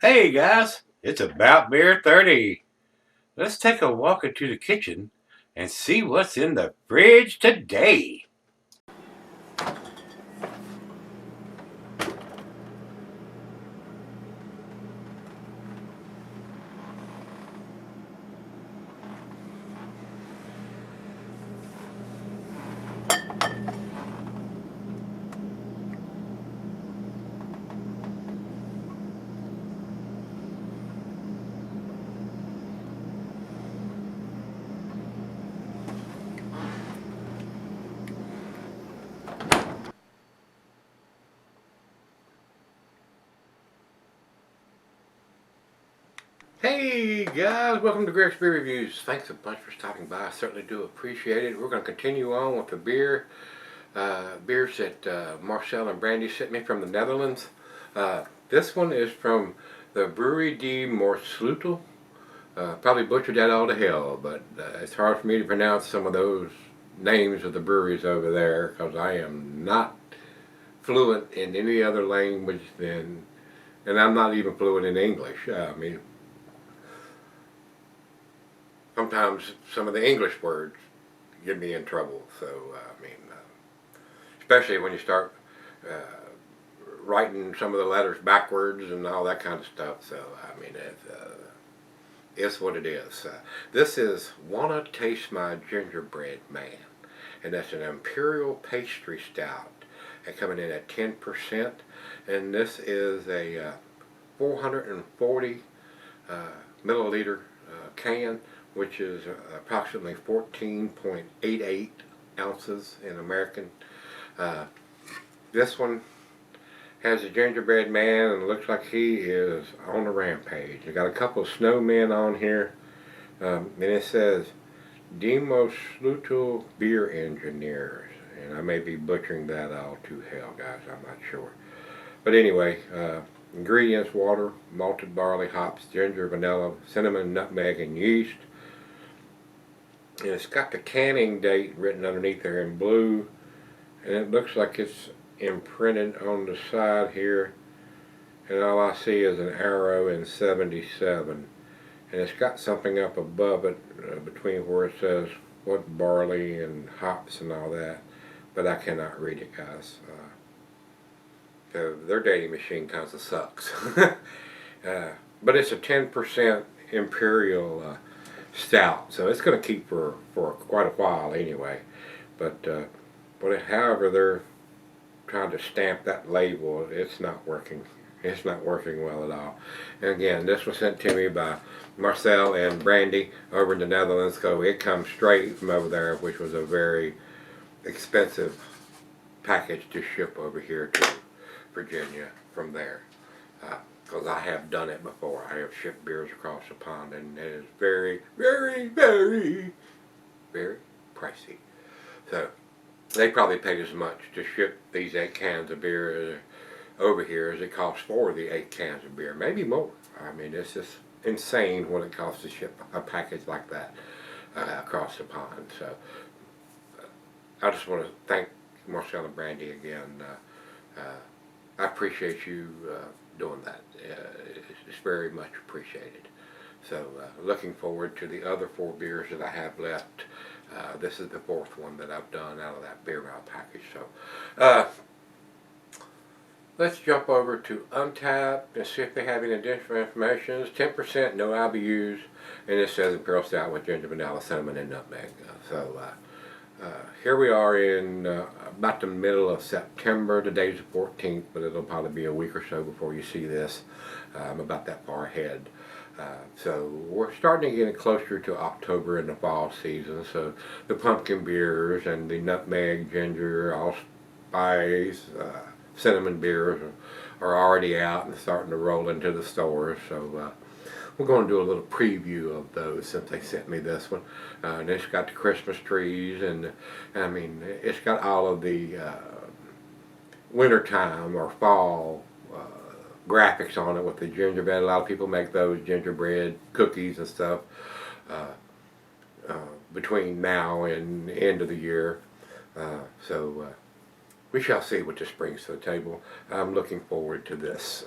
Hey guys, it's about beer 30. Let's take a walk into the kitchen and see what's in the fridge today. Hey guys, welcome to Gregsbeerreviews. Thanks a bunch for stopping by. I certainly do appreciate it. We're going to continue on with the beers that Marcel and Brandy sent me from the Netherlands. This one is from the Brouwerij De Moersleutel. Probably butchered that all to hell, but it's hard for me to pronounce some of those names of the breweries over there because I am not fluent in any other language and I'm not even fluent in English. I mean, sometimes some of the English words get me in trouble. So, especially when you start uh, writing some of the letters backwards and all that kind of stuff. So, it's what it is. This is Wanna Taste My Gingerbread Man, and that's an Imperial Pastry Stout. And coming in at 10%, and this is a 440 milliliter can, which is approximately 14.88 ounces in American. This one has a gingerbread man and looks like he is on a rampage. I got a couple of snowmen on here, and it says De Moersleutel Beer Engineers, and I may be butchering that all to hell, guys. I'm not sure. But anyway, ingredients: water, malted barley, hops, ginger, vanilla, cinnamon, nutmeg, and yeast. And it's got the canning date written underneath there in blue, and it looks like it's imprinted on the side here, and all I see is an arrow in 77, and it's got something up above it between where it says what barley and hops and all that, but I cannot read it, guys. So their dating machine kind of sucks. But it's a 10% Imperial Stout, so it's going to keep for quite a while anyway. But however they're trying to stamp that label, it's not working. It's not working well at all. And again, this was sent to me by Marcel and Brandy over in the Netherlands, so it comes straight from over there, which was a very expensive package to ship over here to Virginia from there. Because I have done it before. I have shipped beers across the pond, and it is very, very, very, very pricey. So they probably paid as much to ship these 8 cans of beer over here as it costs for the 8 cans of beer, maybe more. I mean, it's just insane what it costs to ship a package like that across the pond. So I just want to thank Marcel and Brandy again. I appreciate you doing that. It's very much appreciated. So looking forward to the other 4 beers that I have left. This is the 4th one that I've done out of that beer mouth package. So let's jump over to Untappd and see if they have any additional information. It's 10%, no IBUs, and it says Imperial Stout with ginger, vanilla, cinnamon, and nutmeg. Here we are in about the middle of September. Today's the 14th, but it'll probably be a week or so before you see this. I'm about that far ahead. So we're starting to get closer to October in the fall season. So the pumpkin beers and the nutmeg, ginger, allspice, cinnamon beers are already out and starting to roll into the stores. So we're going to do a little preview of those since they sent me this one. And it's got the Christmas trees, and I mean, it's got all of the wintertime or fall graphics on it with the gingerbread. A lot of people make those gingerbread cookies and stuff between now and the end of the year. So we shall see what this brings to the table. I'm looking forward to this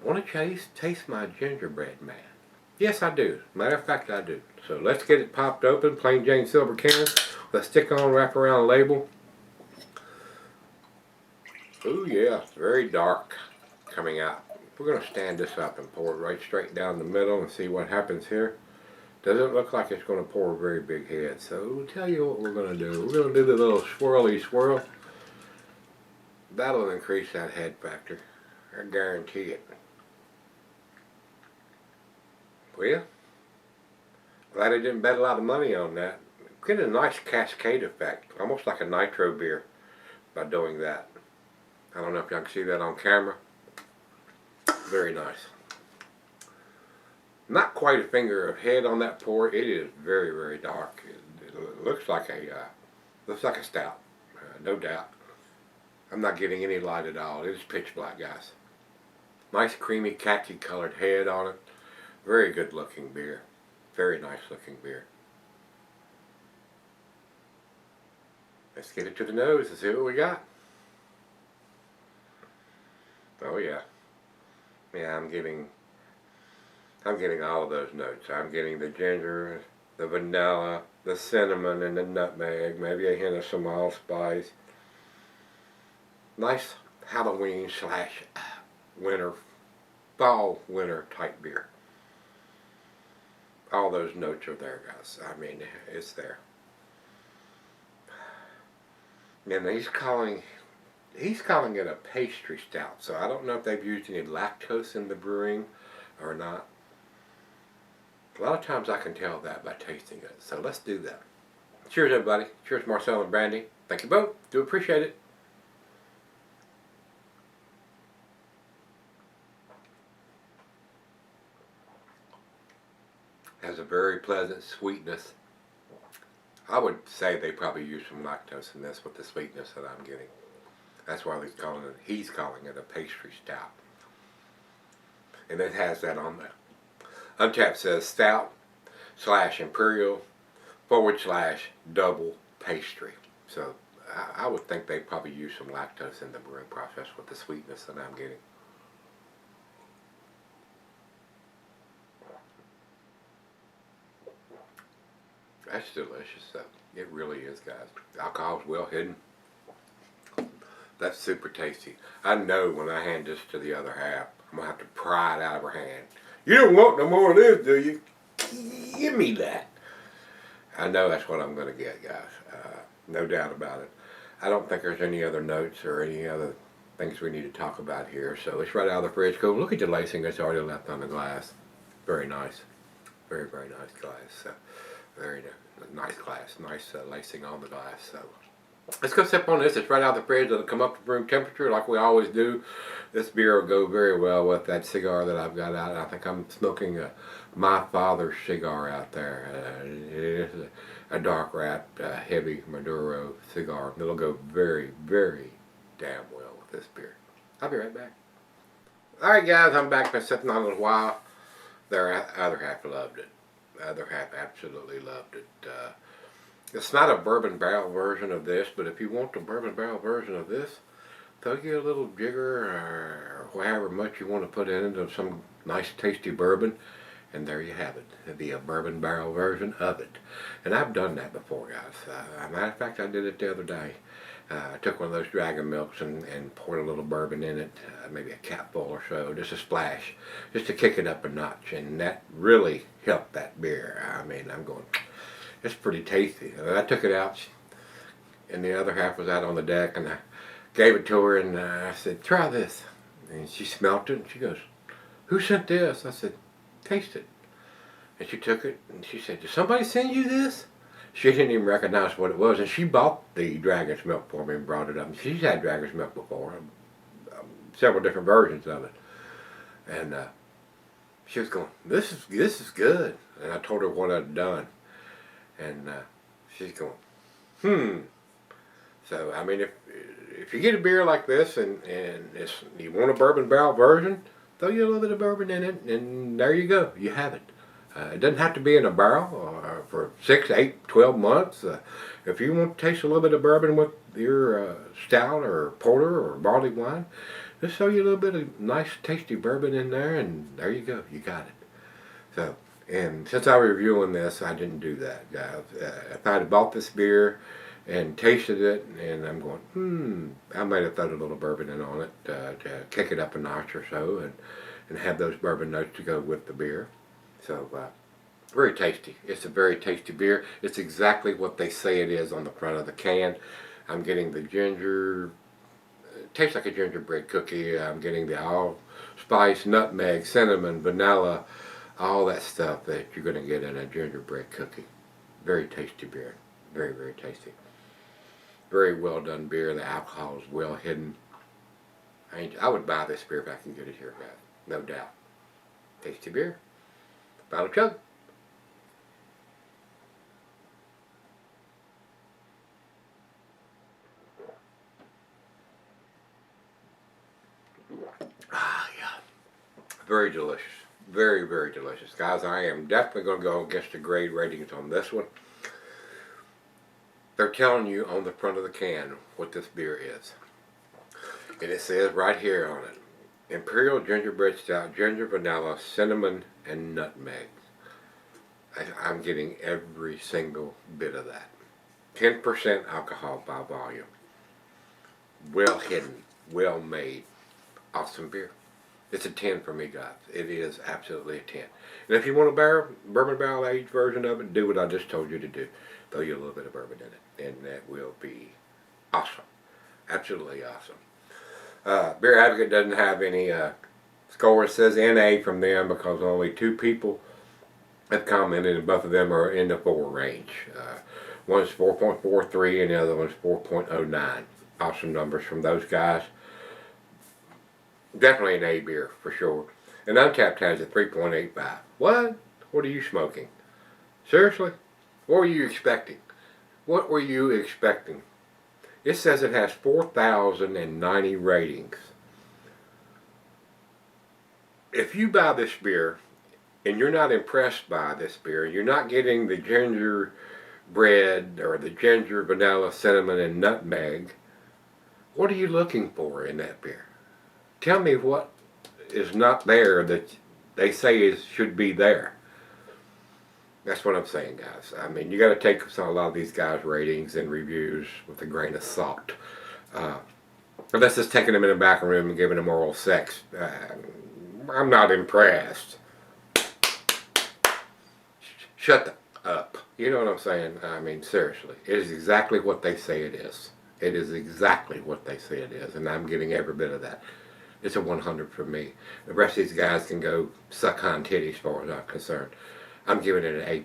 Want to taste my gingerbread man? Yes, I do. Matter of fact, I do. So let's get it popped open. Plain Jane silver can. Let's stick on, wrap around label. Ooh yeah, it's very dark coming out. We're going to stand this up and pour it right straight down the middle and see what happens here. Doesn't look like it's going to pour a very big head. So we'll tell you what we're going to do. We're going to do the little swirly swirl. That'll increase that head factor. I guarantee it. Well, glad I didn't bet a lot of money on that. Get a nice cascade effect, almost like a nitro beer by doing that. I don't know if y'all can see that on camera. Very nice. Not quite a finger of head on that pour. It is very, very dark. It looks like a stout, no doubt. I'm not getting any light at all. It is pitch black, guys. Nice creamy khaki colored head on it. Very good looking beer. Very nice looking beer. Let's get it to the nose and see what we got. Oh yeah. Yeah, I'm getting all of those notes. I'm getting the ginger, the vanilla, the cinnamon, and the nutmeg. Maybe a hint of some allspice. Nice Halloween / winter, fall winter type beer. All those notes are there, guys. I mean, it's there. And he's calling it a pastry stout. So I don't know if they've used any lactose in the brewing or not. A lot of times I can tell that by tasting it. So let's do that. Cheers, everybody. Cheers, Marcel and Brandy. Thank you both. Do appreciate it. Has a very pleasant sweetness. I would say they probably use some lactose in this with the sweetness that I'm getting. That's why he's calling it a pastry stout. And it has that on there. Untapped says stout / imperial / double pastry. So I would think they probably use some lactose in the brewing process with the sweetness that I'm getting. That's delicious though. It really is, guys. Alcohol's well hidden. That's super tasty. I know when I hand this to the other half, I'm going to have to pry it out of her hand. You don't want no more of this, do you? Give me that. I know that's what I'm going to get, guys. No doubt about it. I don't think there's any other notes or any other things we need to talk about here. So it's right out of the fridge. Go look at the lacing that's already left on the glass. Very nice. Very, very nice glass. Very nice glass. Nice lacing on the glass. So let's go sip on this. It's right out of the fridge. It'll come up to room temperature like we always do. This beer will go very well with that cigar that I've got out. I think I'm smoking my father's cigar out there. It is a dark wrapped, heavy Maduro cigar. It'll go very, very damn well with this beer. I'll be right back. Alright guys, I'm back. Been sitting on a little while. The other half loved it. The other half absolutely loved it. It's not a bourbon barrel version of this, but if you want the bourbon barrel version of this, throw you a little jigger or however much you want to put in it of some nice tasty bourbon, and there you have it. It'd be a bourbon barrel version of it. And I've done that before, guys. Matter of fact, I did it the other day. I took one of those dragon milks and poured a little bourbon in it, maybe a capful or so, just a splash, just to kick it up a notch, and that really helped that beer. I mean, I'm going, it's pretty tasty. And I took it out, and the other half was out on the deck, and I gave it to her, and I said, try this. And she smelt it, and she goes, who sent this? I said, taste it. And she took it, and she said, did somebody send you this? She didn't even recognize what it was, and she bought the dragon's milk for me and brought it up. She's had dragon's milk before, several different versions of it. And she was going, this is good. And I told her what I'd done. And she's going, So, I mean, if you get a beer like this and you want a bourbon barrel version, throw you a little bit of bourbon in it, and there you go. You have it. It doesn't have to be in a barrel for 6, 8, 12 months. If you want to taste a little bit of bourbon with your stout or porter or barley wine, Just throw you a little bit of nice, tasty bourbon in there, and there you go. You got it. So, and since I was reviewing this, I didn't do that, guys. If I had bought this beer and tasted it, and I'm going, I might have thrown a little bourbon in on it to kick it up a notch or so, and have those bourbon notes to go with the beer. So, very tasty. It's a very tasty beer. It's exactly what they say it is on the front of the can. I'm getting the ginger. It tastes like a gingerbread cookie. I'm getting the allspice, nutmeg, cinnamon, vanilla, all that stuff that you're going to get in a gingerbread cookie. Very tasty beer. Very, very tasty. Very well done beer. The alcohol is well hidden. I would buy this beer if I can get it here, guys. No doubt. Tasty beer. Final chug. Ah, yeah. Very delicious. Very, very delicious. Guys, I am definitely going to go against the grade ratings on this one. They're telling you on the front of the can what this beer is. And it says right here on it, Imperial Gingerbread Stout, ginger, vanilla, cinnamon, and nutmeg. I'm getting every single bit of that. 10% alcohol by volume. Well hidden, well made, awesome beer. It's a 10 for me, guys. It is absolutely a 10. And if you want a bourbon barrel aged version of it, do what I just told you to do. Throw you a little bit of bourbon in it, and that will be awesome. Absolutely awesome. Beer Advocate doesn't have any score. It says NA from them because only 2 people have commented, and both of them are in the 4 range. One's 4.43 and the other one's 4.09. Awesome numbers from those guys. Definitely an A beer for sure. And Untapped has a 3.85. What? What are you smoking? Seriously? What were you expecting? What were you expecting? It says it has 4,090 ratings. If you buy this beer and you're not impressed by this beer, you're not getting the gingerbread or the ginger, vanilla, cinnamon, and nutmeg, what are you looking for in that beer? Tell me what is not there that they say should be there. That's what I'm saying, guys. I mean, you got to take a lot of these guys' ratings and reviews with a grain of salt. Unless it's taking them in the back room and giving them oral sex. I'm not impressed. Shut up. You know what I'm saying? I mean, seriously. It is exactly what they say it is. It is exactly what they say it is. And I'm getting every bit of that. It's a 100 for me. The rest of these guys can go suck on titties as far as I'm concerned. I'm giving it an A+.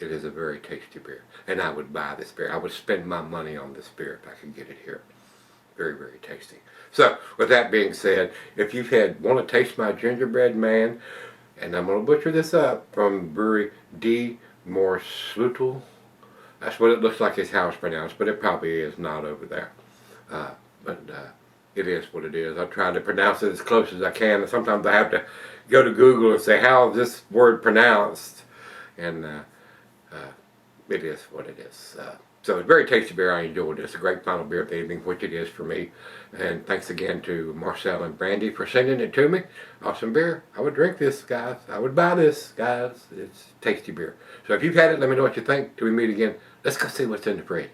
It is a very tasty beer. And I would buy this beer. I would spend my money on this beer if I could get it here. Very, very tasty. So, with that being said, if you've want to taste my gingerbread man, and I'm going to butcher this up, from Brouwerij De Moersleutel. That's what it looks like his house pronounced, but it probably is not over there. It is what it is. I try to pronounce it as close as I can, and sometimes I have to go to Google and say, how is this word pronounced? And it is what it is. So it's a very tasty beer. I enjoyed it. It's a great final beer of the evening, which it is for me. And thanks again to Marcel and Brandy for sending it to me. Awesome beer. I would drink this, guys. I would buy this, guys. It's tasty beer. So if you've had it, let me know what you think. Till we meet again, let's go see what's in the fridge.